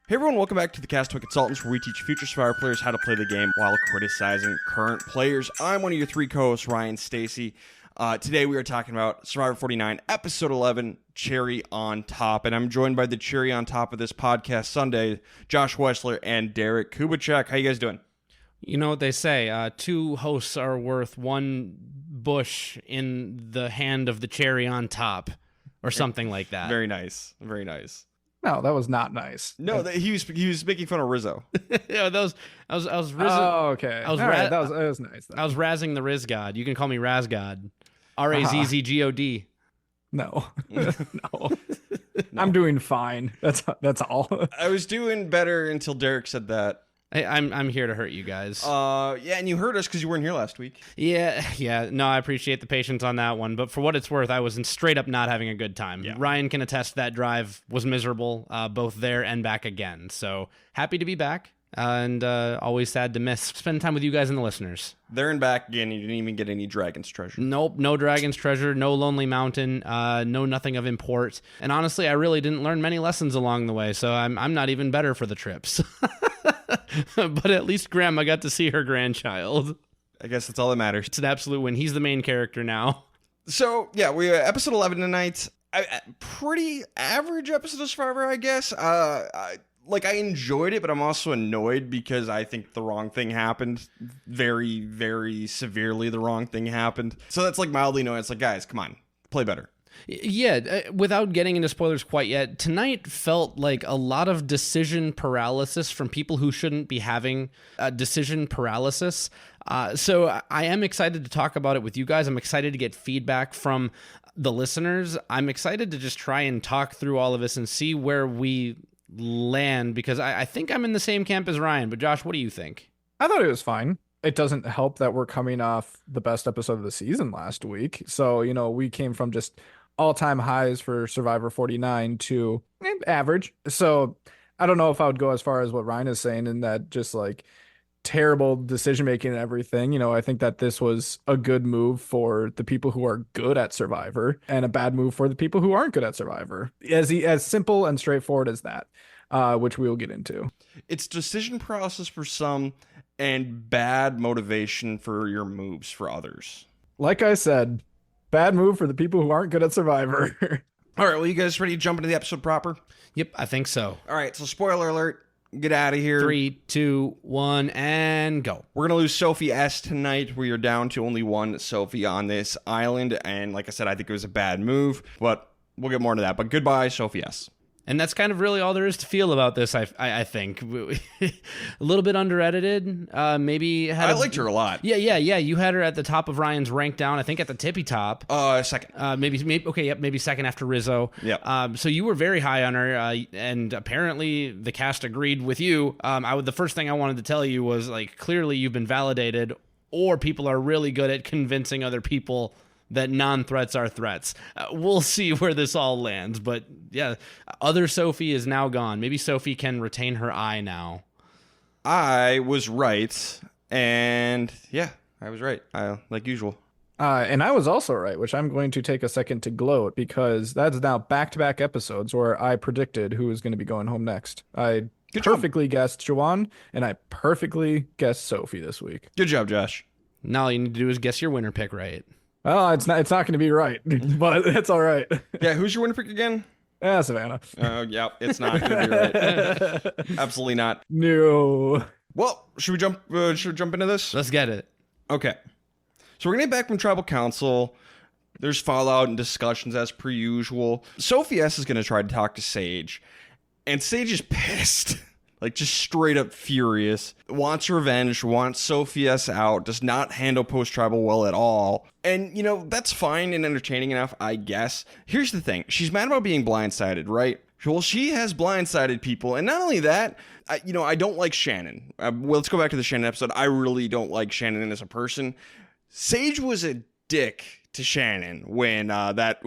Hey everyone, welcome back to the Castaway Consultants, where we teach future Survivor players how to play the game while criticizing current players. I'm one of your three co-hosts, Ryan Stacy. Today we are talking about Survivor 49, Episode 11, Cherry on Top. And I'm joined by the cherry on top of this podcast Sunday, Josh Wessler and Derek Kubicek. How you guys doing? You know what they say, two hosts are worth one bush in the hand of the cherry on top, or something like that. Very nice. Very nice. No, that was not nice. No, he was making fun of Rizzo. Yeah, I was Oh, okay. I was that was nice. I was razzing the Riz God. You can call me Raz God. RAZZGOD. No. No. I'm doing fine. That's all. I was doing better until Derek said that. I'm here to hurt you guys. Yeah, and you heard us because you weren't here last week. Yeah. No, I appreciate the patience on that one. But for what it's worth, I was straight up not having a good time. Yeah. Ryan can attest that drive was miserable, both there and back again. So happy to be back, and always sad to miss spending time with you guys and the listeners. There and back again. You didn't even get any Dragon's Treasure. Nope, no Dragon's Treasure, no Lonely Mountain, no nothing of import. And honestly, I really didn't learn many lessons along the way, so I'm not even better for the trips. But at least Grandma got to see her grandchild. I guess that's all that matters. It's an absolute win. He's the main character now. So, yeah, we're episode 11 tonight. Pretty average episode of Survivor, I guess. I enjoyed it, but I'm also annoyed because I think the wrong thing happened. Very, very severely the wrong thing happened. So that's like mildly annoying. It's like, guys, come on, play better. Yeah, without getting into spoilers quite yet, tonight felt like a lot of decision paralysis from people who shouldn't be having decision paralysis. So I am excited to talk about it with you guys. I'm excited to get feedback from the listeners. I'm excited to just try and talk through all of this and see where we land, because I think I'm in the same camp as Ryan. But Josh, what do you think? I thought it was fine. It doesn't help that we're coming off the best episode of the season last week. So, we came from just all-time highs for Survivor 49 to average. So I don't know if I would go as far as what Ryan is saying in that just like terrible decision-making and everything. I think that this was a good move for the people who are good at Survivor and a bad move for the people who aren't good at Survivor. As simple and straightforward as that, which we will get into. It's decision process for some and bad motivation for your moves for others. Like I said, bad move for the people who aren't good at Survivor. All right, well, you guys ready to jump into the episode proper? Yep, I think so. All right, so spoiler alert. Get out of here. 3, 2, 1, and go. We're going to lose Sophie S tonight. We are down to only one Sophie on this island. And like I said, I think it was a bad move, but we'll get more into that. But goodbye, Sophie S. And that's kind of really all there is to feel about this, I think. A little bit under-edited. Maybe I liked her a lot. Yeah. You had her at the top of Ryan's rank down, I think at the tippy top. Second. Maybe second after Rizzo. Yeah. So you were very high on her, and apparently the cast agreed with you. The first thing I wanted to tell you was, like, clearly you've been validated, or people are really good at convincing other people that non-threats are threats. We'll see where this all lands. But yeah, other Sophie is now gone. Maybe Sophie can retain her eye now. I was right. And yeah, I was right. Like usual. And I was also right, which I'm going to take a second to gloat, because that's now back-to-back episodes where I predicted who was going to be going home next. I perfectly guessed Juwan, and I perfectly guessed Sophie this week. Good job, Josh. Now all you need to do is guess your winner pick right. Well, it's not going to be right, but it's all right. Yeah, who's your winner pick again? Savannah. Yeah, it's not going to be right. Absolutely not. No. Well, should we jump into this? Let's get it. Okay. So we're going to get back from Tribal Council. There's fallout and discussions as per usual. Sophie S is going to try to talk to Sage, and Sage is pissed. Like, just straight up furious. Wants revenge, wants Sophie S out, does not handle post-tribal well at all. And, that's fine and entertaining enough, I guess. Here's the thing. She's mad about being blindsided, right? Well, she has blindsided people. And not only that, I don't like Shannon. Well, let's go back to the Shannon episode. I really don't like Shannon as a person. Sage was a dick to Shannon when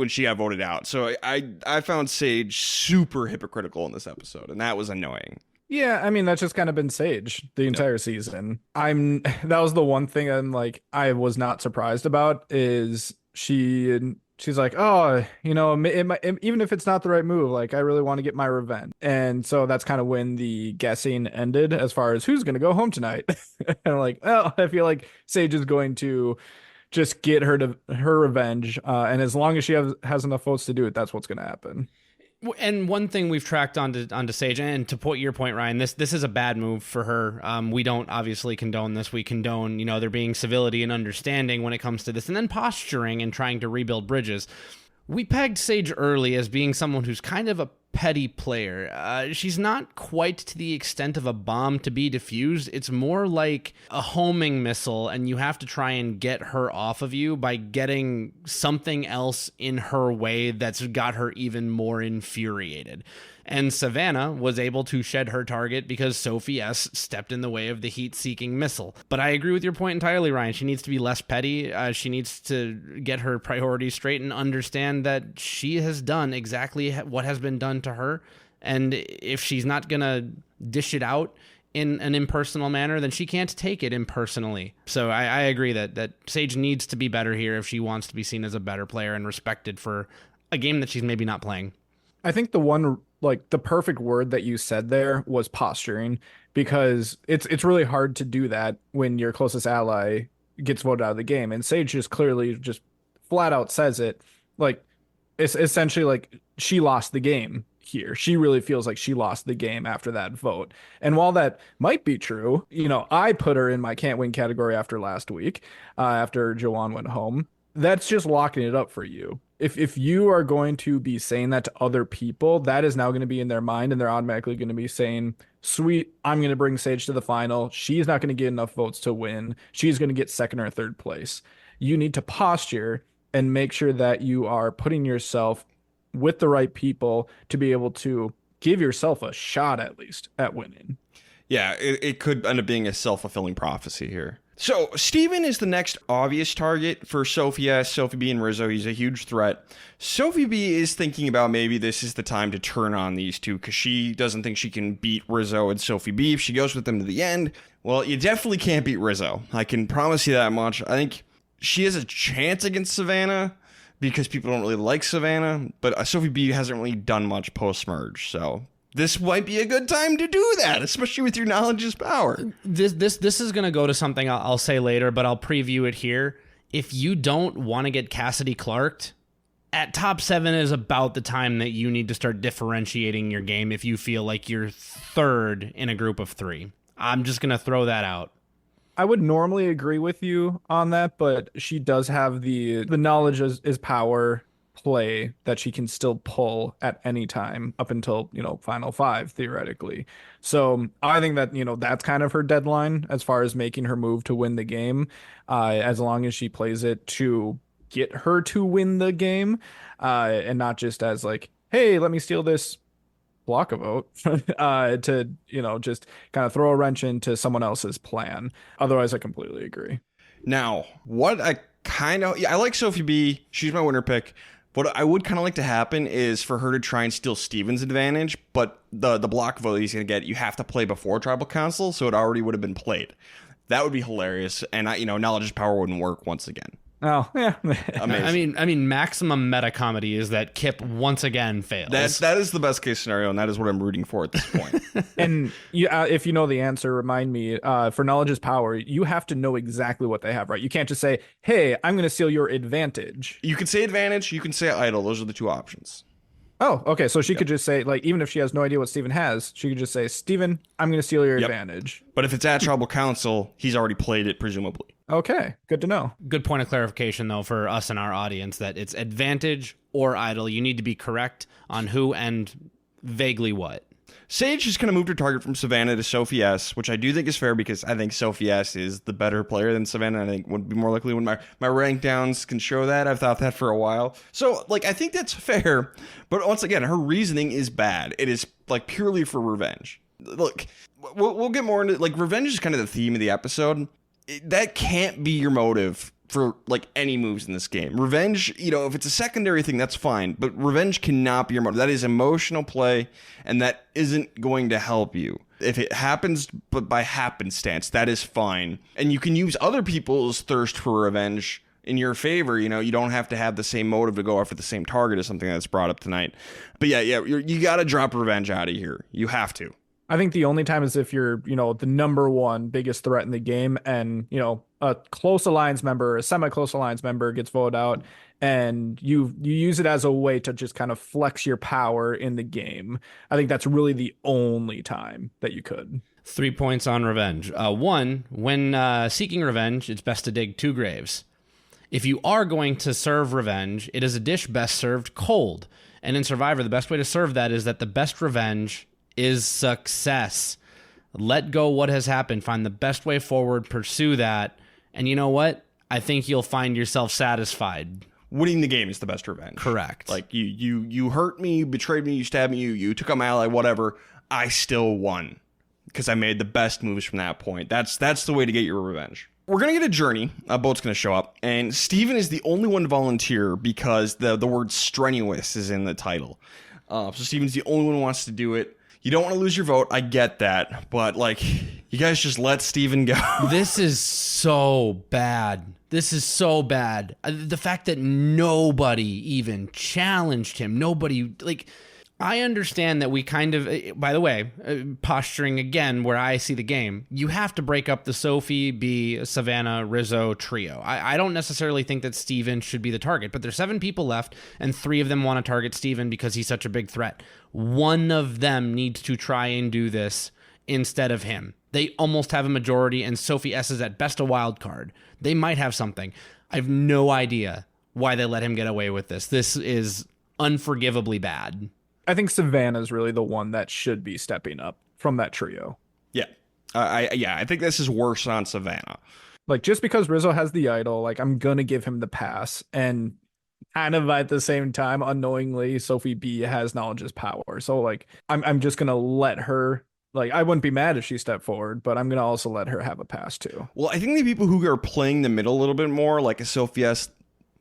she got voted out. So I found Sage super hypocritical in this episode, and that was annoying. Yeah, I mean, that's just kind of been Sage the entire season. That was the one thing I was not surprised about, is she she's like, oh, even if it's not the right move, like I really want to get my revenge. And so that's kind of when the guessing ended as far as who's going to go home tonight. And I'm like, oh, I feel like Sage is going to just get her revenge. And as long as she has enough votes to do it, that's what's going to happen. And one thing we've tracked onto Sage, and to put your point, Ryan, this is a bad move for her. We don't obviously condone this. We condone, there being civility and understanding when it comes to this, and then posturing and trying to rebuild bridges. We pegged Sage early as being someone who's kind of a petty player. She's not quite to the extent of a bomb to be defused. It's more like a homing missile, and you have to try and get her off of you by getting something else in her way that's got her even more infuriated. And Savannah was able to shed her target because Sophie S. stepped in the way of the heat-seeking missile. But I agree with your point entirely, Ryan. She needs to be less petty. She needs to get her priorities straight and understand that she has done exactly what has been done to her. And if she's not going to dish it out in an impersonal manner, then she can't take it impersonally. So I agree that Sage needs to be better here if she wants to be seen as a better player and respected for a game that she's maybe not playing. I think the perfect word that you said there was posturing, because it's really hard to do that when your closest ally gets voted out of the game. And Sage just clearly just flat out says it. Like, it's essentially like she lost the game here. She really feels like she lost the game after that vote. And while that might be true, I put her in my can't win category after last week, after Joanne went home. That's just locking it up for you. If you are going to be saying that to other people, that is now going to be in their mind, and they're automatically going to be saying, sweet, I'm going to bring Sage to the final. She's not going to get enough votes to win. She's going to get second or third place. You need to posture and make sure that you are putting yourself with the right people to be able to give yourself a shot, at least, at winning. Yeah, it could end up being a self-fulfilling prophecy here. So, Steven is the next obvious target for Sophie S. Sophie B. and Rizzo. He's a huge threat. Sophie B. is thinking about maybe this is the time to turn on these two, because she doesn't think she can beat Rizzo and Sophie B. If she goes with them to the end, well, you definitely can't beat Rizzo. I can promise you that much. I think she has a chance against Savannah, because people don't really like Savannah, but Sophie B. hasn't really done much post-merge, so this might be a good time to do that, especially with your knowledge is power. This is going to go to something I'll say later, but I'll preview it here. If you don't want to get Cassidy Clarked, at top 7 is about the time that you need to start differentiating your game if you feel like you're third in a group of 3. I'm just going to throw that out. I would normally agree with you on that, but she does have the knowledge is power play that she can still pull at any time up until, final 5 theoretically. So I think that, that's kind of her deadline as far as making her move to win the game, as long as she plays it to get her to win the game, and not just as like, hey, let me steal this block a vote to, just kind of throw a wrench into someone else's plan. Otherwise, I completely agree. Now, what I like Sophie B. She's my winner pick. What I would kind of like to happen is for her to try and steal Steven's advantage, but the block vote he's going to get, you have to play before Tribal Council, so it already would have been played. That would be hilarious, and knowledge is power wouldn't work once again. Oh, yeah. Amazing. I mean, maximum meta comedy is that Kip once again fails. That is the best case scenario, and that is what I'm rooting for at this point. And if you know the answer, remind me. For knowledge is power, you have to know exactly what they have, right? You can't just say, "Hey, I'm going to steal your advantage." You can say advantage. You can say idle. Those are the two options. Oh, okay. So she could just say, like, even if she has no idea what Steven has, she could just say, "Steven, I'm going to steal your advantage." But if it's at Tribal Council, he's already played it, presumably. Okay, good to know. Good point of clarification, though, for us and our audience, that it's advantage or idle. You need to be correct on who and vaguely what. Sage just kind of moved her target from Savannah to Sophie S, which I do think is fair, because I think Sophie S is the better player than Savannah. I think would be more likely when my rank downs can show that. I've thought that for a while. So, I think that's fair. But once again, her reasoning is bad. It is, purely for revenge. Look, we'll get more into, revenge is kind of the theme of the episode. That can't be your motive for any moves in this game. Revenge, if it's a secondary thing, that's fine, but revenge cannot be your motive. That is emotional play, and that isn't going to help you. If it happens but by happenstance, that is fine. And you can use other people's thirst for revenge in your favor. You know, you don't have to have the same motive to go after the same target as something that's brought up tonight. But yeah, you got to drop revenge out of here. You have to. I think the only time is if you're, you know, the number one biggest threat in the game and, you know, a close alliance member, a semi-close alliance member gets voted out and you use it as a way to just kind of flex your power in the game. I think that's really the only time that you could. 3 points on revenge. One, when seeking revenge, it's best to dig 2 graves. If you are going to serve revenge, it is a dish best served cold. And in Survivor, the best way to serve that is that the best revenge is success. Let go what has happened. Find the best way forward. Pursue that. And you know what? I think you'll find yourself satisfied. Winning the game is the best revenge. Correct. Like you hurt me, you betrayed me, you stabbed me, you took out my ally, whatever. I still won because I made the best moves from that point. That's the way to get your revenge. We're going to get a journey. A boat's going to show up. And Steven is the only one to volunteer because the word strenuous is in the title. So Steven's the only one who wants to do it. You don't want to lose your vote. I get that. But, like, you guys just let Steven go. This is so bad. This is so bad. The fact that nobody even challenged him. Nobody, like... I understand that we kind of, by the way, posturing again where I see the game, you have to break up the Sophie, B, Savannah, Rizzo trio. I don't necessarily think that Steven should be the target, but there's 7 people left, and 3 of them want to target Steven because he's such a big threat. One of them needs to try and do this instead of him. They almost have a majority, and Sophie S is at best a wild card. They might have something. I have no idea why they let him get away with this. This is unforgivably bad. I think Savannah's really the one that should be stepping up from that trio. Yeah. I think this is worse on Savannah. Like, just because Rizzo has the idol, like, I'm going to give him the pass. And kind of at the same time, unknowingly, Sophie B has knowledge is power. So, like, I'm just going to let her, like, I wouldn't be mad if she stepped forward, but I'm going to also let her have a pass too. Well, I think the people who are playing the middle a little bit more, like a Sophie S,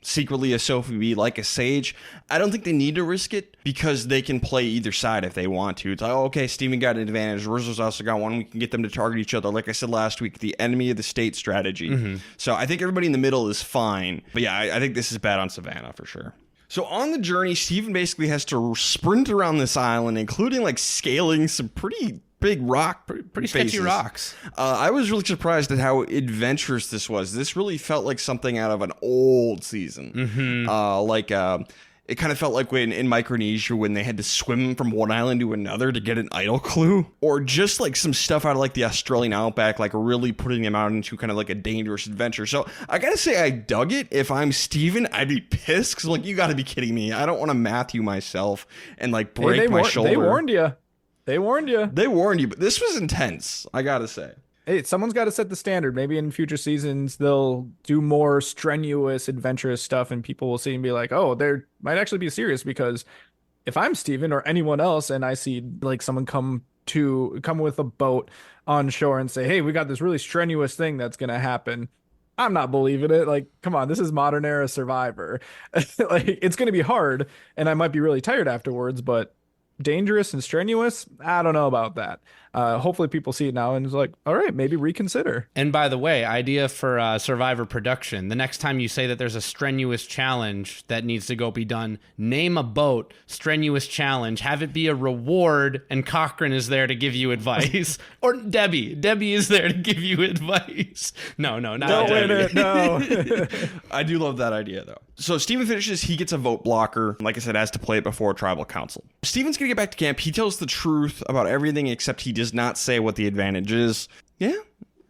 secretly a Sophie B, like a Sage, I don't think they need to risk it because they can play either side if they want to. It's like, oh, okay, Steven got an advantage. Rizzo's also got one. We can get them to target each other. Like I said last week, the enemy of the state strategy. Mm-hmm. So I think everybody in the middle is fine. But yeah, I think this is bad on Savannah for sure. So on the journey, Steven basically has to sprint around this island, including like scaling some pretty big rock, pretty sketchy rocks. I was really surprised at how adventurous this was. This really felt like something out of an old season. Mm-hmm. It kind of felt like when in Micronesia when they had to swim from one island to another to get an idol clue, or just like some stuff out of like the Australian outback, like really putting them out into kind of like a dangerous adventure. So I gotta say I dug it. If I'm Steven, I'd be pissed because like you gotta be kidding me. I don't want to Matthew myself and like break my shoulder. They warned you. They warned you, but this was intense, I gotta say. Hey, someone's got to set the standard. Maybe in future seasons, they'll do more strenuous, adventurous stuff, and people will see and be like, oh, they might actually be serious, because if I'm Steven or anyone else and I see like someone come with a boat on shore and say, hey, we got this really strenuous thing that's going to happen, I'm not believing it. Like, come on, this is modern era Survivor. Like, it's going to be hard, and I might be really tired afterwards, but dangerous and strenuous, I don't know about that. Hopefully people see it now and it's like, all right, maybe reconsider. And by the way, idea for Survivor production: the next time you say that there's a strenuous challenge that needs to go be done, name a boat, strenuous challenge, have it be a reward, and Cochran is there to give you advice. Or Debbie is there to give you advice. No, not don't win Debbie. it. No. I do love that idea though. So Steven finishes, he gets a vote blocker. Like I said, has to play it before tribal council. Steven's gonna get back to camp. He tells the truth about everything except he does not say what the advantage is. Yeah,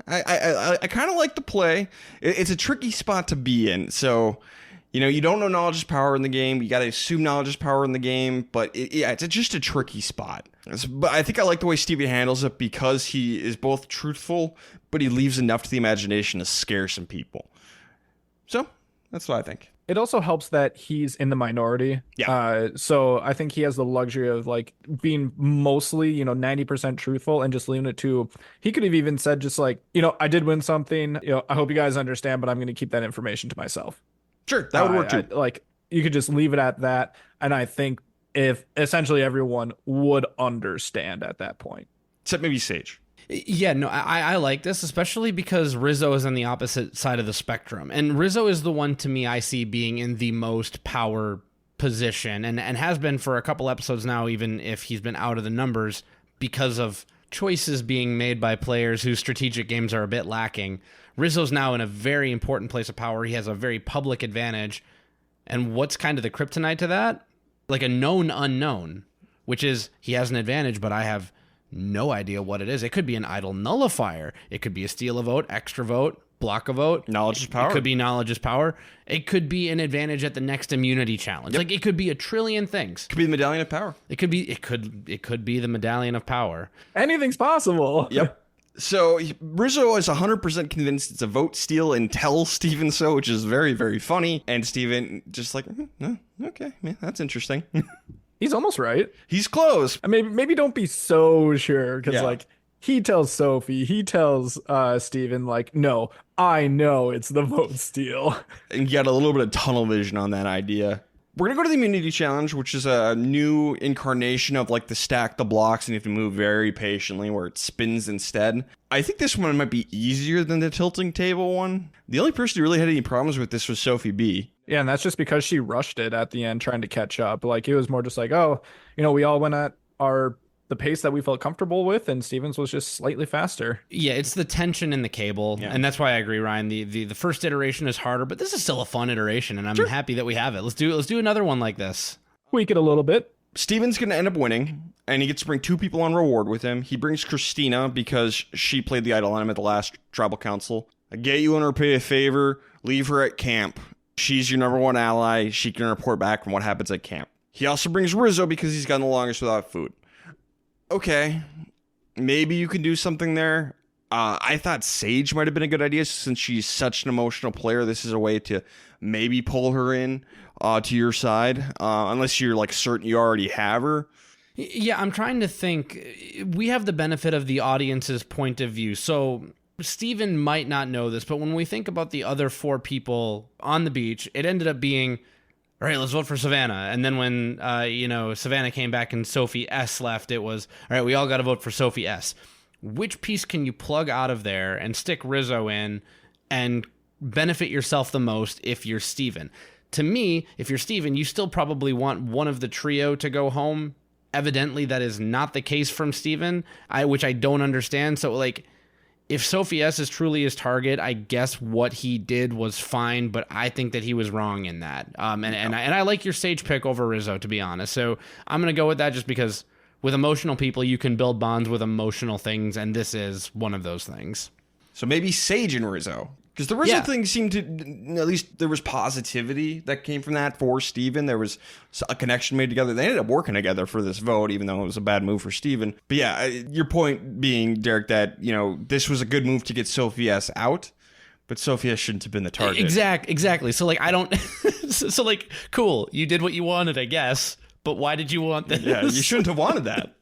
I kind of like the play. It's a tricky spot to be in. So, you know, you don't know knowledge is power in the game. You got to assume knowledge is power in the game. But it's just a tricky spot. But I think I like the way Steven handles it because he is both truthful, but he leaves enough to the imagination to scare some people. So that's what I think. It also helps that he's in the minority. Yeah. So I think he has the luxury of like being mostly, 90% truthful and just leaving it to, he could have even said just like, I did win something. I hope you guys understand, but I'm going to keep that information to myself. Sure. That would work too. Like you could just leave it at that. And I think if essentially everyone would understand at that point. Except maybe Sage. Yeah, no, I like this, especially because Rizzo is on the opposite side of the spectrum. And Rizzo is the one, to me, I see being in the most power position and has been for a couple episodes now, even if he's been out of the numbers because of choices being made by players whose strategic games are a bit lacking. Rizzo's now in a very important place of power. He has a very public advantage. And what's kind of the kryptonite to that? Like a known unknown, which is he has an advantage, but I have no idea what it is. It could be an idle nullifier. It could be a steal a vote, extra vote, block a vote. Knowledge is power. It could be knowledge is power. It could be an advantage at the next immunity challenge. Like it could be a trillion things. Could be the Medallion of Power. It could be the Medallion of Power. Anything's possible. Yep. So Rizzo is 100% convinced it's a vote steal and tells Steven so, which is very, very funny. And Steven just like, no, okay, yeah, that's interesting. He's almost right. He's close. I mean, maybe don't be so sure because Yeah. like he tells Sophie, he tells Steven like, no, I know it's the vote steal. And you got a little bit of tunnel vision on that idea. We're going to go to the immunity challenge, which is a new incarnation of like the stack the blocks and you have to move very patiently where it spins instead. I think this one might be easier than the tilting table one. The only person who really had any problems with this was Sophie B. Yeah, and that's just because she rushed it at the end trying to catch up. Like it was more just like, oh, you know, we all went at the pace that we felt comfortable with, and Stevens was just slightly faster. Yeah, it's the tension in the cable, and that's why I agree, Ryan. The first iteration is harder, but this is still a fun iteration, and I'm happy that we have it. Let's do another one like this. Tweak it a little bit. Steven's going to end up winning, and he gets to bring 2 people on reward with him. He brings Christina because she played the idol on him at the last tribal council. I get you and repay a favor. Leave her at camp. She's your number 1 ally. She can report back from what happens at camp. He also brings Rizzo because he's gone the longest without food. Okay, maybe you can do something there. I thought Sage might have been a good idea since she's such an emotional player. This is a way to maybe pull her in to your side, unless you're like certain you already have her. Yeah, I'm trying to think. We have the benefit of the audience's point of view. So Steven might not know this, but when we think about the other 4 people on the beach, it ended up being, all right, let's vote for Savannah. And then when, Savannah came back and Sophie S left, it was, all right, we all got to vote for Sophie S. Which piece can you plug out of there and stick Rizzo in and benefit yourself the most if you're Steven? To me, if you're Steven, you still probably want one of the trio to go home. Evidently, that is not the case from Steven, which I don't understand. So, like, if Sophie S is truly his target, I guess what he did was fine, but I think that he was wrong in that. And I like your Sage pick over Rizzo, to be honest. So I'm going to go with that just because with emotional people, you can build bonds with emotional things, and this is one of those things. So maybe Sage and Rizzo. Because the Rizzo thing seemed to, at least there was positivity that came from that for Steven. There was a connection made together. They ended up working together for this vote, even though it was a bad move for Steven. But yeah, your point being, Derek, that, this was a good move to get Sophie S out, but Sophie S shouldn't have been the target. Exactly. So, like, I don't... so, like, cool, you did what you wanted, I guess, but why did you want this? Yeah, you shouldn't have wanted that.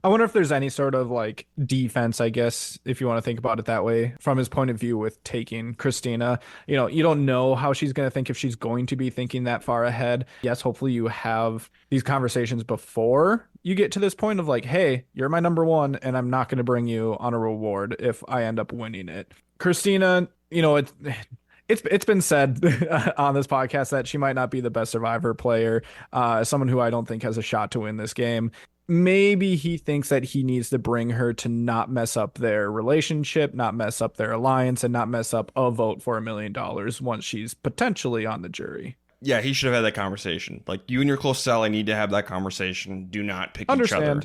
I wonder if there's any sort of like defense, I guess, if you want to think about it that way, from his point of view with taking Christina. You don't know how she's going to think, if she's going to be thinking that far ahead. Yes, hopefully you have these conversations before you get to this point of like, hey, you're my number 1 and I'm not going to bring you on a reward if I end up winning it. Christina, it's been said on this podcast that she might not be the best Survivor player, someone who I don't think has a shot to win this game. Maybe he thinks that he needs to bring her to not mess up their relationship, not mess up their alliance, and not mess up a vote for $1 million once she's potentially on the jury. Yeah, he should have had that conversation. Like, you and your closest ally need to have that conversation. Do not pick each other.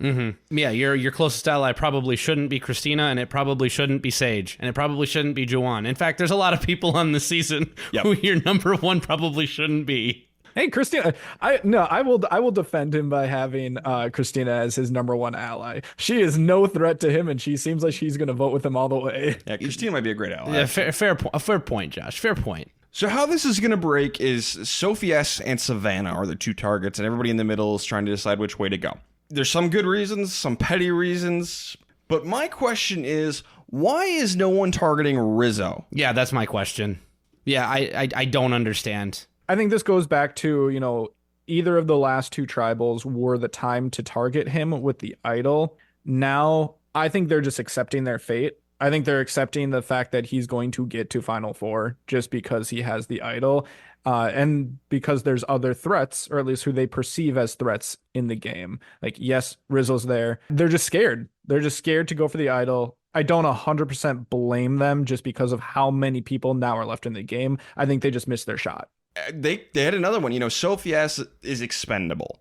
Mm-hmm. Yeah, your closest ally probably shouldn't be Christina, and it probably shouldn't be Sage, and it probably shouldn't be Juwan. In fact, there's a lot of people on the season who your number 1 probably shouldn't be. Hey, Christina, I will defend him by having Christina as his number 1 ally. She is no threat to him, and she seems like she's going to vote with him all the way. Yeah, Christina might be a great ally. Yeah, fair point, Josh. Fair point. So how this is going to break is Sophie S and Savannah are the 2 targets, and everybody in the middle is trying to decide which way to go. There's some good reasons, some petty reasons, but my question is, why is no one targeting Rizzo? Yeah, that's my question. Yeah, I don't understand. I think this goes back to, either of the last 2 tribals were the time to target him with the idol. Now I think they're just accepting their fate. I think they're accepting the fact that he's going to get to Final Four just because he has the idol, and because there's other threats, or at least who they perceive as threats in the game. Like, yes, Rizzo's there. They're just scared. They're just scared to go for the idol. I don't 100% blame them just because of how many people now are left in the game. I think they just missed their shot. They had another one. Sophie S is expendable.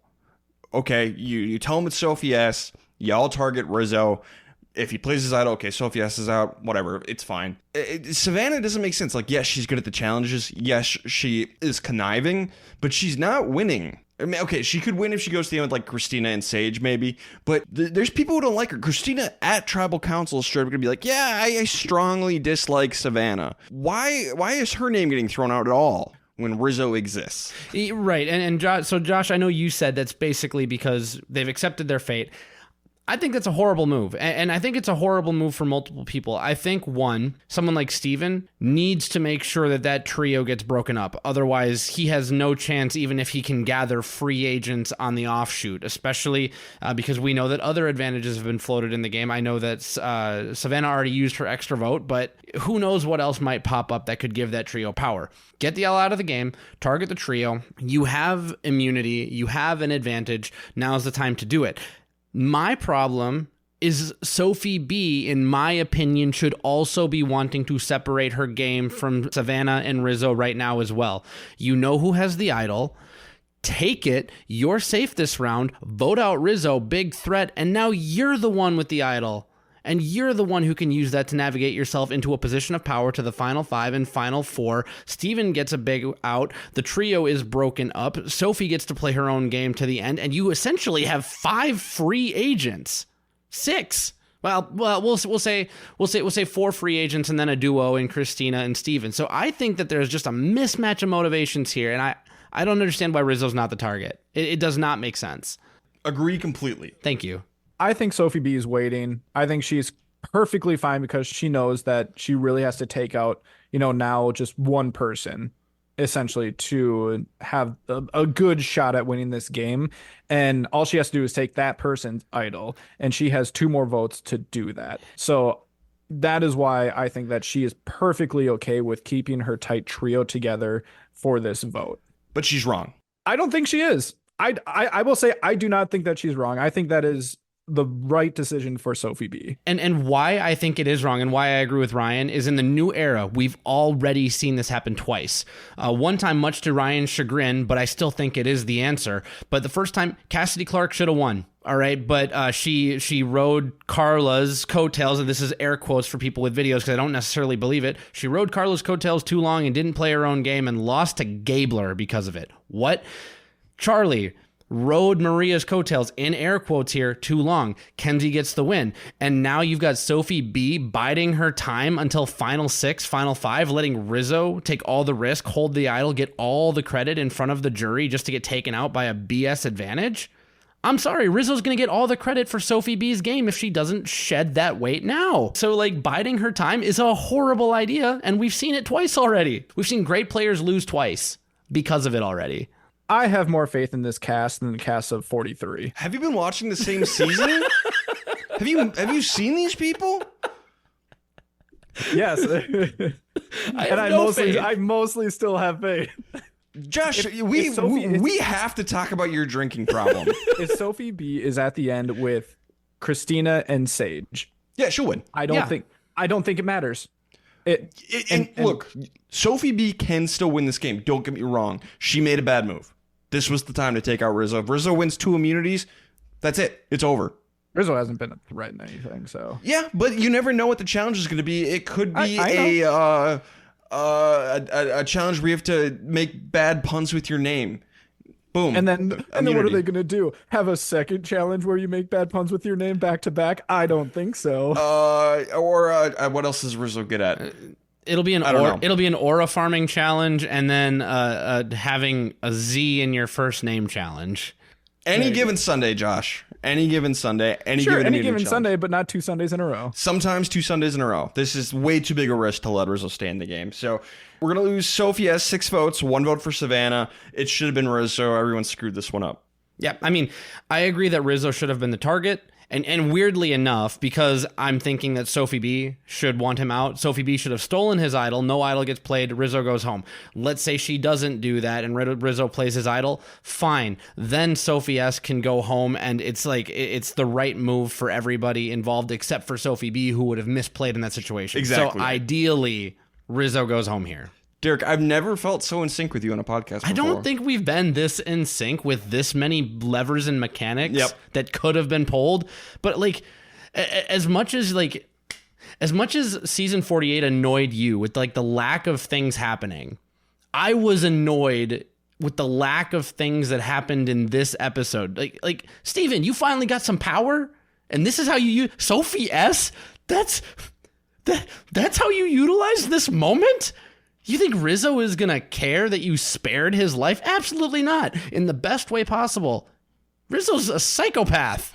Okay, you tell him it's Sophie S. Y'all target Rizzo. If he plays his idol, okay, Sophie S is out, whatever, it's fine. Savannah doesn't make sense. Like, yes, she's good at the challenges. Yes, she is conniving, but she's not winning. I mean, okay, she could win if she goes to the end with, like, Christina and Sage, maybe. But there's people who don't like her. Christina at Tribal Council is straight up going to be like, yeah, I strongly dislike Savannah. Why is her name getting thrown out at all when Rizzo exists? Right, and Josh, I know you said that's basically because they've accepted their fate. I think that's a horrible move. And I think it's a horrible move for multiple people. I think, one, someone like Steven needs to make sure that trio gets broken up. Otherwise, he has no chance, even if he can gather free agents on the offshoot, especially because we know that other advantages have been floated in the game. I know that Savannah already used her extra vote, but who knows what else might pop up that could give that trio power. Get the L out of the game, target the trio. You have immunity, you have an advantage. Now's the time to do it. My problem is Sophie B, in my opinion, should also be wanting to separate her game from Savannah and Rizzo right now as well. You know who has the idol. Take it. You're safe this round. Vote out Rizzo, big threat, and now you're the one with the idol. And you're the one who can use that to navigate yourself into a position of power to the Final 5 and Final 4. Steven gets a big out. The trio is broken up. Sophie gets to play her own game to the end. And you essentially have 5 free agents. 6. Well, we'll say 4 free agents and then a duo in Christina and Steven. So I think that there's just a mismatch of motivations here. And I don't understand why Rizzo's not the target. It does not make sense. Agree completely. Thank you. I think Sophie B is waiting. I think she's perfectly fine because she knows that she really has to take out, now just one person essentially to have a good shot at winning this game. And all she has to do is take that person's idol, and she has 2 more votes to do that. So that is why I think that she is perfectly okay with keeping her tight trio together for this vote. But she's wrong. I don't think she is. I will say I do not think that she's wrong. I think that is the right decision for Sophie B. And why I think it is wrong and why I agree with Ryan is in the new era, we've already seen this happen twice. One time, much to Ryan's chagrin, but I still think it is the answer. But the first time, Cassidy Clark should have won. All right, but she rode Carla's coattails, and this is air quotes for people with videos because I don't necessarily believe it. She rode Carla's coattails too long and didn't play her own game and lost to Gabler because of it. What? Charlie rode Maria's coattails, in air quotes here, too long. Kenzie gets the win. And now you've got Sophie B biding her time until Final 6, Final 5, letting Rizzo take all the risk, hold the idol, get all the credit in front of the jury just to get taken out by a BS advantage. I'm sorry, Rizzo's going to get all the credit for Sophie B's game if she doesn't shed that weight now. So, biding her time is a horrible idea, and we've seen it twice already. We've seen great players lose twice because of it already. I have more faith in this cast than the cast of 43. Have you been watching the same season? Have you seen these people? Yes. I mostly still have faith. Josh, we have to talk about your drinking problem. If Sophie B is at the end with Christina and Sage, yeah, she'll win. I don't think it matters. Look, Sophie B can still win this game. Don't get me wrong. She made a bad move. This was the time to take out Rizzo. If Rizzo wins 2 immunities, that's it. It's over. Rizzo hasn't been a threat in anything, so. Yeah, but you never know what the challenge is going to be. It could be a challenge where you have to make bad puns with your name. Boom. And then what are they going to do? Have a second challenge where you make bad puns with your name back to back? I don't think so. Or what else is Rizzo good at? It'll be an aura farming challenge, and then having a Z in your first name challenge. Any given Sunday, Josh. Any given Sunday. Any given Sunday, but not 2 Sundays in a row. Sometimes 2 Sundays in a row. This is way too big a risk to let Rizzo stay in the game. So we're gonna lose. Sophie has 6 votes, 1 vote for Savannah. It should have been Rizzo. Everyone screwed this one up. Yeah, I mean, I agree that Rizzo should have been the target. And weirdly enough, because I'm thinking that Sophie B should want him out, Sophie B should have stolen his idol. No idol gets played. Rizzo goes home. Let's say she doesn't do that and Rizzo plays his idol. Fine. Then Sophie S can go home, and it's like it's the right move for everybody involved except for Sophie B, who would have misplayed in that situation. Exactly. So ideally, Rizzo goes home here. Derek, I've never felt so in sync with you on a podcast before. I don't think we've been this in sync with this many levers and mechanics that could have been pulled. But like, as much as season 48 annoyed you with like the lack of things happening, I was annoyed with the lack of things that happened in this episode. Like Steven, you finally got some power, and this is how you use Sophie S. That's how you utilize this moment. You think Rizzo is going to care that you spared his life? Absolutely not. In the best way possible. Rizzo's a psychopath.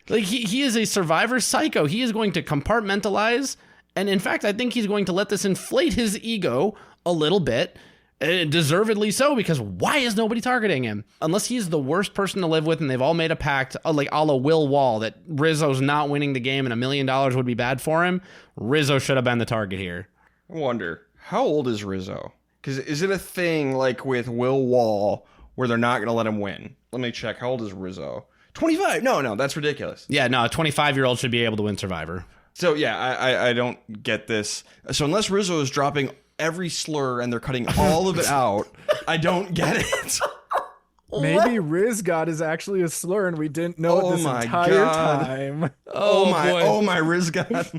Like he is a survivor psycho. He is going to compartmentalize. And in fact, I think he's going to let this inflate his ego a little bit. Deservedly so, because why is nobody targeting him? Unless he's the worst person to live with and they've all made a pact, like a la Will Wall, that Rizzo's not winning the game and $1 million would be bad for him. Rizzo should have been the target here. I wonder, how old is Rizzo? Because is it a thing like with Will Wall where they're not going to let him win? Let me check. How old is Rizzo? 25. No, that's ridiculous. Yeah, no, a 25-year-old should be able to win Survivor. So, yeah, I don't get this. So unless Rizzo is dropping every slur and they're cutting all of it out, I don't get it. Maybe Riz God is actually a slur and we didn't know it this entire time. Oh my Riz God.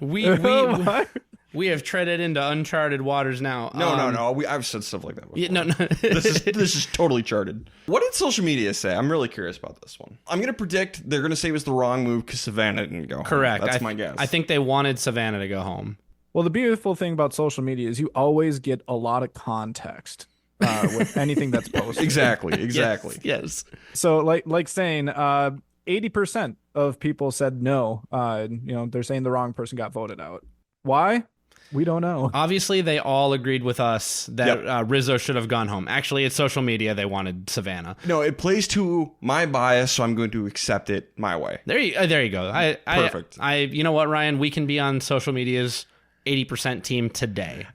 We have treaded into uncharted waters now. No. I've said stuff like that before. Yeah, no. This is totally charted. What did social media say? I'm really curious about this one. I'm going to predict they're going to say it was the wrong move because Savannah didn't go home. Correct. That's my guess. I think they wanted Savannah to go home. Well, the beautiful thing about social media is you always get a lot of context with anything that's posted. Exactly. Yes. So like saying 80% of people said no. They're saying the wrong person got voted out. Why? We don't know. Obviously, they all agreed with us that Rizzo should have gone home. Actually, it's social media. They wanted Savannah. No, it plays to my bias, so I'm going to accept it my way. There you go. Perfect. You know what, Ryan? We can be on social media's 80% team today.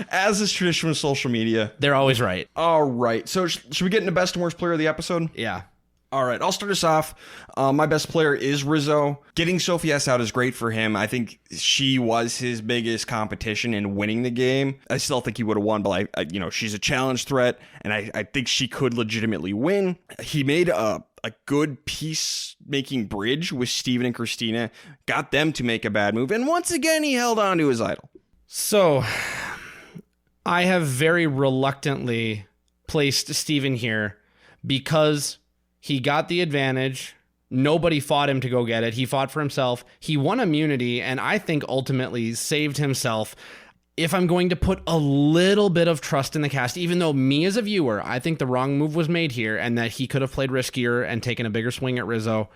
As is tradition with social media. They're always right. All right. So should we get into best and worst player of the episode? Yeah. All right, I'll start us off. My best player is Rizzo. Getting Sophie S out is great for him. I think she was his biggest competition in winning the game. I still think he would have won, but she's a challenge threat, and I think she could legitimately win. He made a good peacemaking bridge with Steven and Christina, got them to make a bad move, and once again, he held on to his idol. So, I have very reluctantly placed Steven here because he got the advantage. Nobody fought him to go get it. He fought for himself. He won immunity, and I think ultimately saved himself. If I'm going to put a little bit of trust in the cast, even though me as a viewer, I think the wrong move was made here and that he could have played riskier and taken a bigger swing at Rizzo,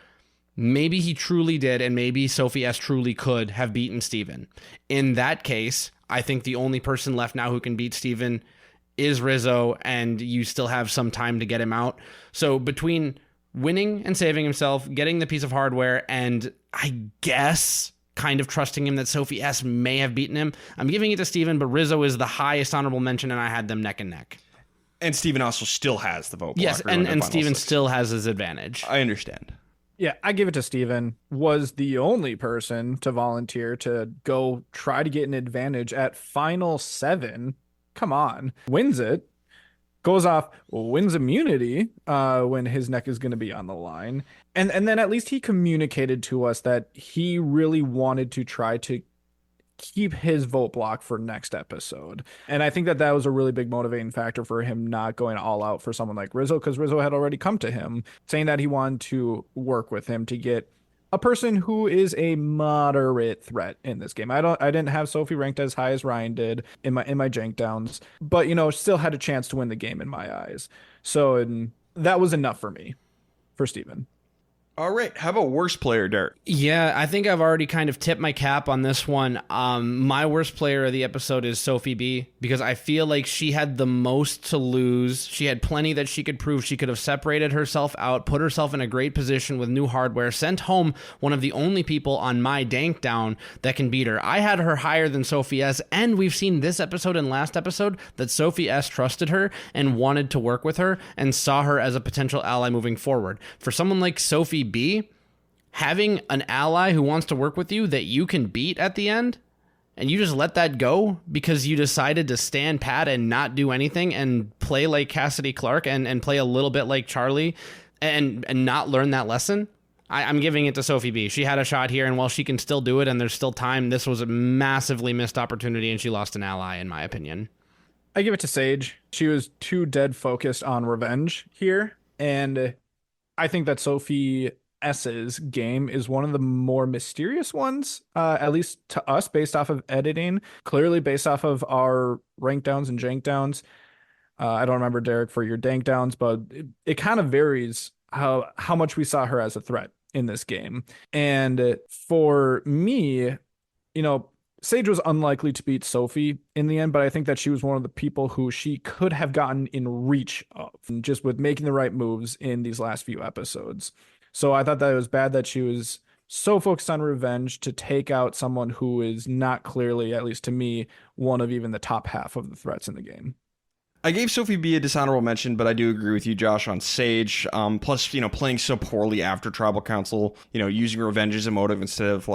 maybe he truly did, and maybe Sophie S truly could have beaten Steven. In that case, I think the only person left now who can beat Steven is Rizzo, and you still have some time to get him out. So between winning and saving himself, getting the piece of hardware, and I guess kind of trusting him that Sophie S may have beaten him, I'm giving it to Steven, but Rizzo is the highest honorable mention, and I had them neck and neck. And Steven also still has the vote blocker. Yes, and Steven still has his advantage. I understand. Yeah, I give it to Steven. Was the only person to volunteer to go try to get an advantage at Final 7. Come on. Wins it. Goes off, wins immunity when his neck is going to be on the line. And then at least he communicated to us that he really wanted to try to keep his vote block for next episode. And I think that was a really big motivating factor for him not going all out for someone like Rizzo, because Rizzo had already come to him saying that he wanted to work with him to get a person who is a moderate threat in this game. I didn't have Sophie ranked as high as Ryan did in my jank downs, but still had a chance to win the game in my eyes. So that was enough for me, for Steven. All right, how about worst player, Derek? Yeah, I think I've already kind of tipped my cap on this one. My worst player of the episode is Sophie B, because I feel like she had the most to lose. She had plenty that she could prove. She could have separated herself out, put herself in a great position with new hardware, sent home one of the only people on my dank down that can beat her. I had her higher than Sophie S, and we've seen this episode and last episode that Sophie S trusted her and wanted to work with her and saw her as a potential ally moving forward. For someone like Sophie B, having an ally who wants to work with you that you can beat at the end, and you just let that go because you decided to stand pat and not do anything and play like Cassidy Clark and play a little bit like Charlie and not learn that lesson, I'm giving it to Sophie B. She had a shot here, and while she can still do it and there's still time, this was a massively missed opportunity, and she lost an ally, in my opinion. I give it to Sage. She was too dead focused on revenge here, and I think that Sophie S's game is one of the more mysterious ones, at least to us, based off of editing, clearly based off of our rank downs and jank downs. I don't remember, Derek, for your dank downs, but it kind of varies how much we saw her as a threat in this game. And for me, Sage was unlikely to beat Sophie in the end, but I think that she was one of the people who she could have gotten in reach of, just with making the right moves in these last few episodes. So I thought that it was bad that she was so focused on revenge to take out someone who is not clearly, at least to me, one of even the top half of the threats in the game. I gave Sophie B a dishonorable mention, but I do agree with you, Josh, on Sage. Plus, playing so poorly after Tribal Council, using revenge as a motive instead of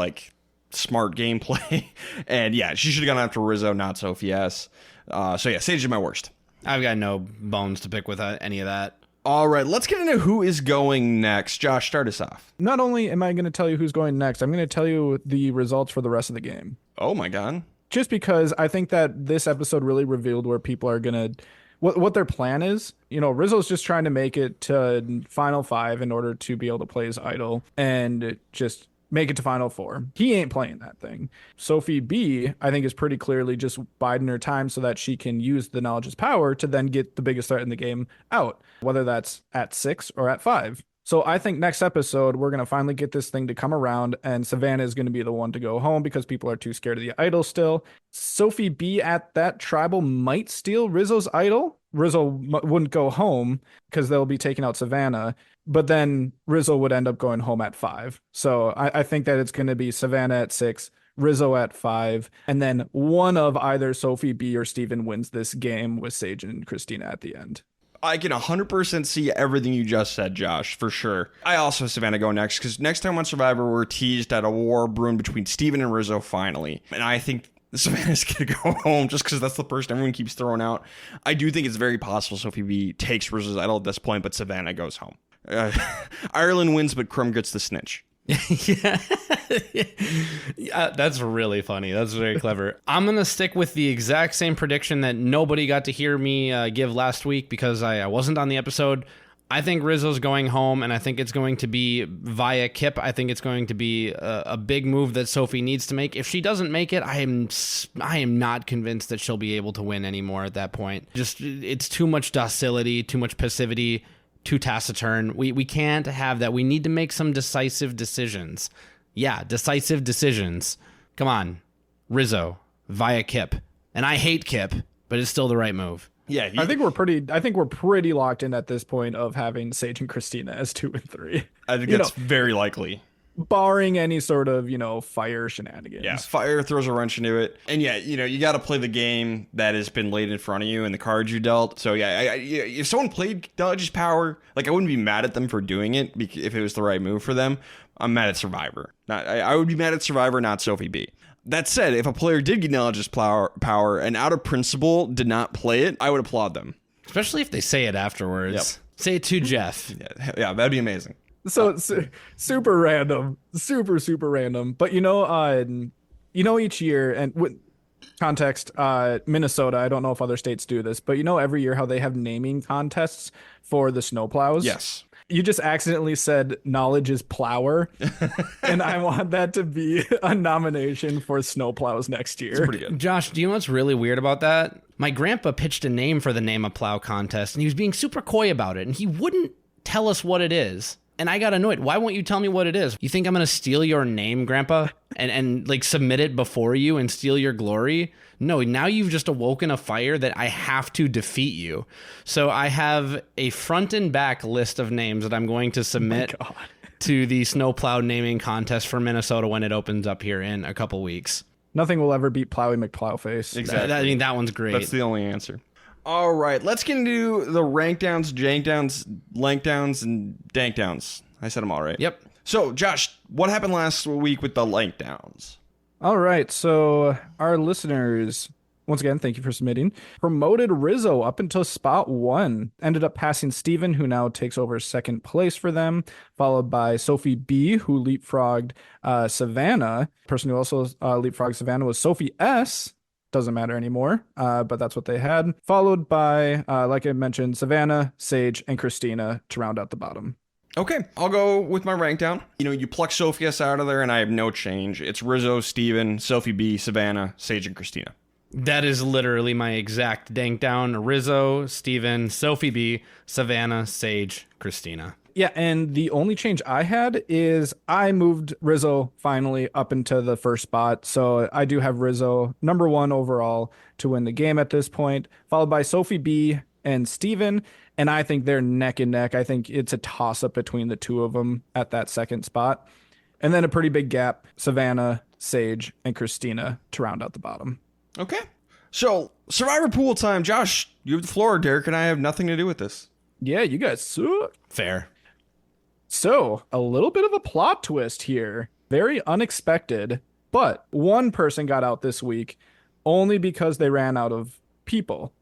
smart gameplay. And yeah, she should have gone after Rizzo, not Sophie S. So yeah, Sage is my worst. I've got no bones to pick with any of that. All right, let's get into who is going next. Josh, start us off. Not only am I going to tell you who's going next, I'm going to tell you the results for the rest of the game. Oh my God. Just because I think that this episode really revealed where people are going to, what their plan is. Rizzo's just trying to make it to Final 5 in order to be able to play his idol and just make it to Final 4. He ain't playing that thing. Sophie B, I think, is pretty clearly just biding her time so that she can use the knowledge as power to then get the biggest threat in the game out, whether that's at 6 or at 5. So I think next episode, we're going to finally get this thing to come around, and Savannah is going to be the one to go home because people are too scared of the idol still. Sophie B at that tribal might steal Rizzo's idol. Rizzo wouldn't go home because they'll be taking out Savannah, but then Rizzo would end up going home at 5. So I think that it's going to be Savannah at 6, Rizzo at 5, and then one of either Sophie B or Steven wins this game with Sage and Christina at the end. I can 100% see everything you just said, Josh, for sure. I also have Savannah go next, because next time on Survivor, we're teased at a war brewing between Steven and Rizzo finally. And I think Savannah's going to go home just because that's the person everyone keeps throwing out. I do think it's very possible Sophie B takes Rizzo's idol at this point, but Savannah goes home. Ireland wins, but Crum gets the snitch. Yeah. That's really funny. That's very clever. I'm going to stick with the exact same prediction that nobody got to hear me give last week because I wasn't on the episode. I think Rizzo's going home, and I think it's going to be via Kip. I think it's going to be a big move that Sophie needs to make. If she doesn't make it, I am not convinced that she'll be able to win anymore at that point. Just, it's too much docility, too much passivity, too taciturn. We can't have that. We need to make some decisive decisions. Yeah, decisive decisions. Come on, Rizzo via Kip. And I hate Kip, but it's still the right move. Yeah, I think we're pretty locked in at this point of having Sage and Christina as 2 and 3. I think that's very likely. Barring any sort of, fire shenanigans. Yeah, fire throws a wrench into it. And yeah, you got to play the game that has been laid in front of you and the cards you dealt. So yeah, if someone played Knowledge's Power, I wouldn't be mad at them for doing it if it was the right move for them. I'm mad at Survivor. I would be mad at Survivor, not Sophie B. That said, if a player did get Knowledge's Power and out of principle did not play it, I would applaud them. Especially if they say it afterwards. Yep. Say it to Jeff. Yeah, that'd be amazing. So super random, super random. But each year, and with context, Minnesota, I don't know if other states do this, but every year how they have naming contests for the snowplows. Yes. You just accidentally said knowledge is plower, and I want that to be a nomination for snowplows next year. It's pretty good. Josh, do you know what's really weird about that? My grandpa pitched a name for the Name a Plow contest, and he was being super coy about it, and he wouldn't tell us what it is. And I got annoyed. Why won't you tell me what it is? You think I'm going to steal your name, Grandpa, and like submit it before you and steal your glory? No, now you've just awoken a fire that I have to defeat you. So I have a front and back list of names that I'm going to submit to the snowplow naming contest for Minnesota when it opens up here in a couple weeks. Nothing will ever beat Plowy McPlowface. Exactly. I mean, that one's great. That's the only answer. All right, let's get into the rank downs, jank downs, lank downs, and dank downs. I said them all right. Yep. So, Josh, what happened last week with the lank downs? All right, so our listeners, once again, thank you for submitting, promoted Rizzo up until spot 1. Ended up passing Steven, who now takes over second place for them, followed by Sophie B, who leapfrogged Savannah. The person who also leapfrogged Savannah was Sophie S. Doesn't matter anymore, but that's what they had. Followed by, like I mentioned, Savannah, Sage, and Christina to round out the bottom. Okay, I'll go with my rank down. You know, you pluck Sophie S out of there, and I have no change. It's Rizzo, Steven, Sophie B, Savannah, Sage, and Christina. That is literally my exact dank down. Rizzo, Steven, Sophie B, Savannah, Sage, Christina. Yeah, and the only change I had is I moved Rizzo finally up into the first spot. So I do have Rizzo number 1 overall to win the game at this point, followed by Sophie B and Steven. And I think they're neck and neck. I think it's a toss-up between the two of them at that second spot. And then a pretty big gap, Savannah, Sage, and Christina to round out the bottom. Okay. So, Survivor Pool time. Josh, you have the floor. Derek and I have nothing to do with this. Yeah, you guys suck. Fair. So, a little bit of a plot twist here. Very unexpected, but one person got out this week only because they ran out of people.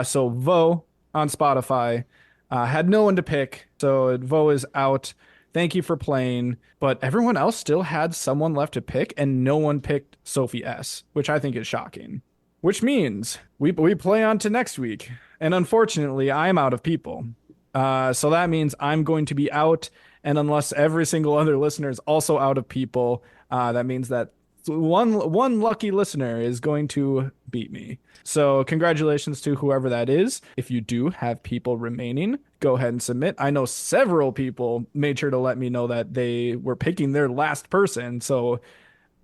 So, Vo on Spotify had no one to pick. So, Vo is out. Thank you for playing. But everyone else still had someone left to pick, and no one picked Sophie S., which I think is shocking. Which means we play on to next week. And unfortunately, I'm out of people. So that means I'm going to be out. And unless every single other listener is also out of people, that means that one lucky listener is going to beat me. So congratulations to whoever that is. If you do have people remaining, go ahead and submit. I know several people made sure to let me know that they were picking their last person. So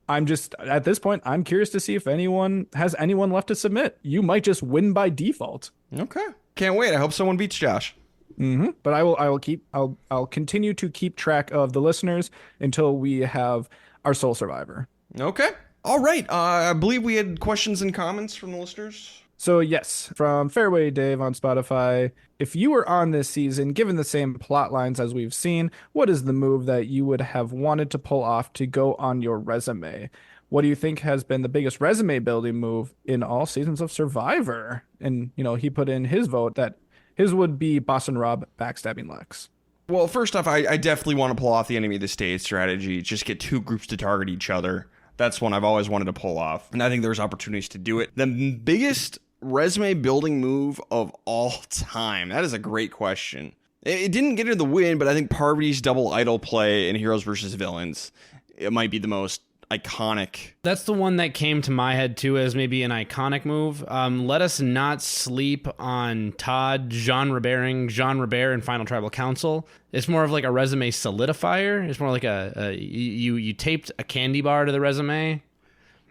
I'm just, at this point, I'm curious to see if anyone has anyone left to submit. You might just win by default. Okay. Can't wait. I hope someone beats Josh. But I'll continue to keep track of the listeners until we have our sole survivor. Okay. All right. I believe we had questions and comments from the listeners. So yes, from Fairway Dave on Spotify, if you were on this season, given the same plot lines as we've seen, what is the move that you would have wanted to pull off to go on your resume? What do you think has been the biggest resume building move in all seasons of Survivor? And, he put in his vote that his would be Boston Rob backstabbing Lex. Well, first off, I definitely want to pull off the enemy of the state strategy. Just get two groups to target each other. That's one I've always wanted to pull off. And I think there's opportunities to do it. The biggest resume building move of all time? That is a great question. It didn't get her the win, but I think Parvati's double idol play in Heroes versus Villains, it might be the most iconic. That's the one that came to my head too as maybe an iconic move. Let us not sleep on Todd, Jean Robert in Final Tribal Council. It's more of like a resume solidifier. It's more like you taped a candy bar to the resume.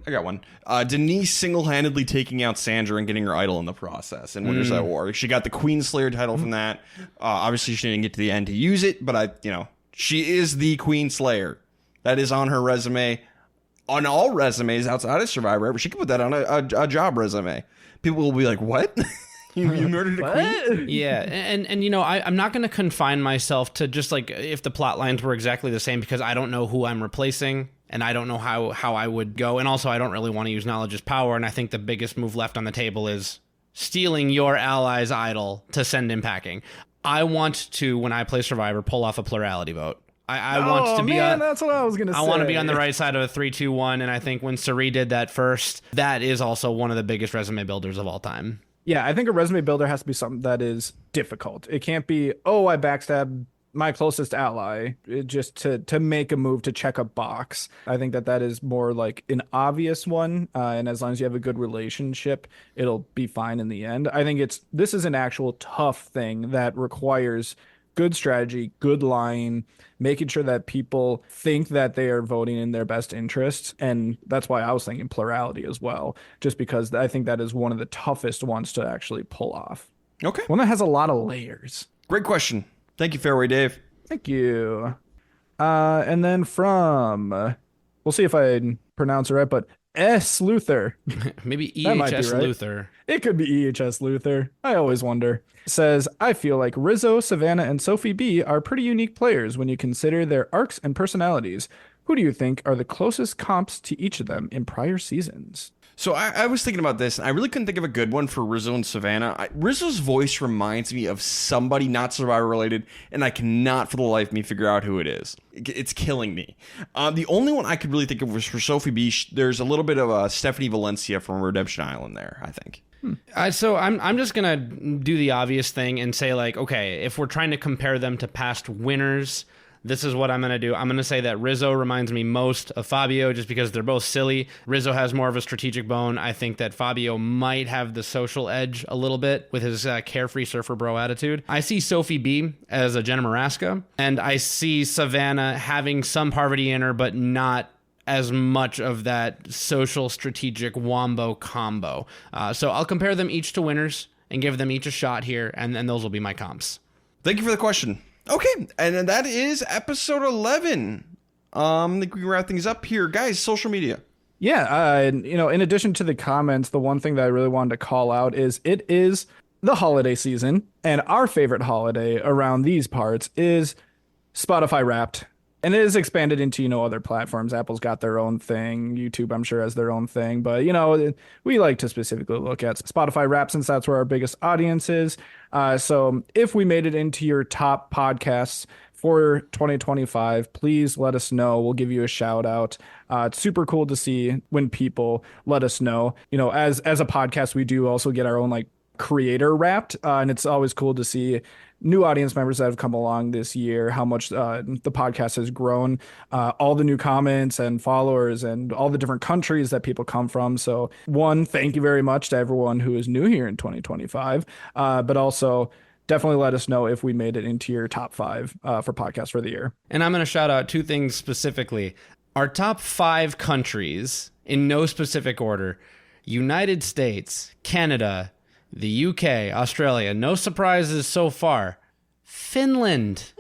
I got one. Denise single-handedly taking out Sandra and getting her idol in the process in Winners at War. She got the Queen Slayer title from that. Obviously, she didn't get to the end to use it, but she is the Queen Slayer. That is on her resume. On all resumes outside of Survivor, she could put that on a job resume. People will be like, "What? you murdered a queen?" Yeah, and I'm not going to confine myself to just like if the plot lines were exactly the same because I don't know who I'm replacing. And I don't know how I would go. And also, I don't really want to use knowledge as power. And I think the biggest move left on the table is stealing your ally's idol to send him packing. I want to, when I play Survivor, pull off a plurality vote. I want to be that's what I was going to say. I want to be on the right side of a 3-2-1. And I think when Sari did that first, that is also one of the biggest resume builders of all time. Yeah, I think a resume builder has to be something that is difficult. It can't be, I backstabbed my closest ally just to make a move to check a box. I think that is more like an obvious one. And as long as you have a good relationship, it'll be fine in the end. I think this is an actual tough thing that requires good strategy, good lying, making sure that people think that they are voting in their best interests. And that's why I was thinking plurality as well, just because I think that is one of the toughest ones to actually pull off. Okay. One that has a lot of layers. Great question. Thank you, Fairway Dave. Thank you. And then from, we'll see if I pronounce it right, but S. Luther. Maybe That might be EHS right. Luther. It could be EHS Luther. I always wonder. Says, I feel like Rizzo, Savannah, and Sophie B are pretty unique players when you consider their arcs and personalities. Who do you think are the closest comps to each of them in prior seasons? So I was thinking about this, and I really couldn't think of a good one for Rizzo and Savannah. Rizzo's voice reminds me of somebody not Survivor related, and I cannot for the life of me figure out who it is. It's killing me. The only one I could really think of was for Sophie B. There's a little bit of Stephanie Valencia from Redemption Island there, I think. So I'm just gonna do the obvious thing and say, like, okay, if we're trying to compare them to past winners, this is what I'm gonna do. I'm gonna say that Rizzo reminds me most of Fabio, just because they're both silly. Rizzo has more of a strategic bone. I think that Fabio might have the social edge a little bit with his carefree surfer bro attitude. I see Sophie B as a Jenna Maraska, and I see Savannah having some Parvati in her, but not as much of that social strategic wombo combo. So I'll compare them each to winners and give them each a shot here, and then those will be my comps. Thank you for the question. Okay, and that is episode 11. I think we can wrap things up here. Guys, social media. Yeah, in addition to the comments, the one thing that I really wanted to call out is it is the holiday season, and our favorite holiday around these parts is Spotify Wrapped. And it is expanded into, other platforms. Apple's got their own thing. YouTube, I'm sure, has their own thing. But, we like to specifically look at Spotify Wrapped since that's where our biggest audience is. So if we made it into your top podcasts for 2025, please let us know. We'll give you a shout out. It's super cool to see when people let us know. As a podcast, we do also get our own creator Wrapped. And it's always cool to see new audience members that have come along this year, how much the podcast has grown, all the new comments and followers and all the different countries that people come from. So thank you very much to everyone who is new here in 2025, but also definitely let us know if we made it into your top 5 for podcasts for the year. And I'm going to shout out 2 things specifically. Our top 5 countries, in no specific order: United States, Canada, the UK, Australia. No surprises so far. Finland.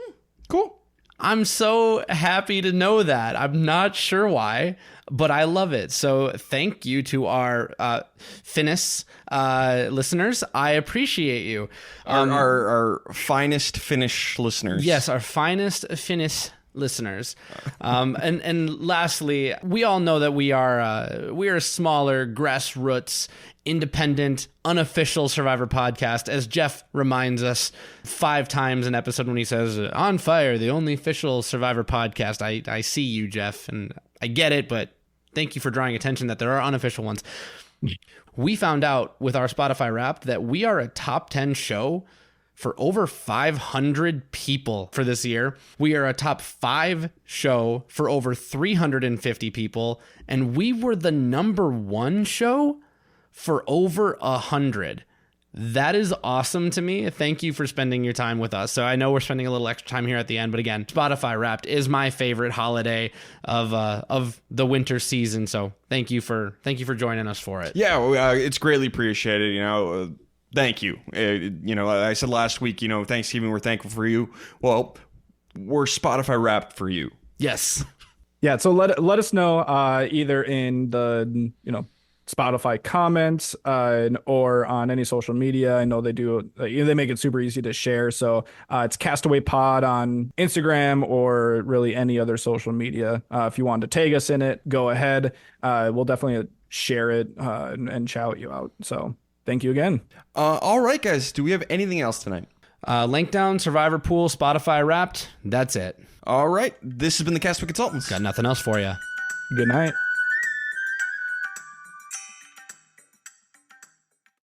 Cool. I'm so happy to know that. I'm not sure why, but I love it. So thank you to our Finnish listeners. I appreciate you. Our finest Finnish listeners. Yes, our finest Finnish listeners. And lastly, we all know that we are a smaller, grassroots, independent, unofficial Survivor podcast, as Jeff reminds us 5 times an episode when he says, "On Fire, the only official Survivor podcast." I see you, Jeff, and I get it, but thank you for drawing attention that there are unofficial ones. We found out with our Spotify Wrapped that we are a top 10 show for over 500 people for this year. We are a top 5 show for over 350 people, and we were the number 1 show for over 100. That is awesome to me. Thank you for spending your time with us. So I know we're spending a little extra time here at the end, but again, Spotify Wrapped is my favorite holiday of the winter season. So thank you for joining us for it. Yeah, it's greatly appreciated. Thank you. I said last week, Thanksgiving, we're thankful for you. Well, we're Spotify Wrapped for you. Yes. Yeah. So let us know either in the Spotify comments or on any social media. I know they make it super easy to share. So it's Castaway Pod on Instagram or really any other social media. If you want to tag us in it, go ahead. We'll definitely share it and shout you out. So thank you again. All right, guys. Do we have anything else tonight? Link down, Survivor Pool, Spotify Wrapped. That's it. All right. This has been the Castaway Consultants. Got nothing else for you. Good night.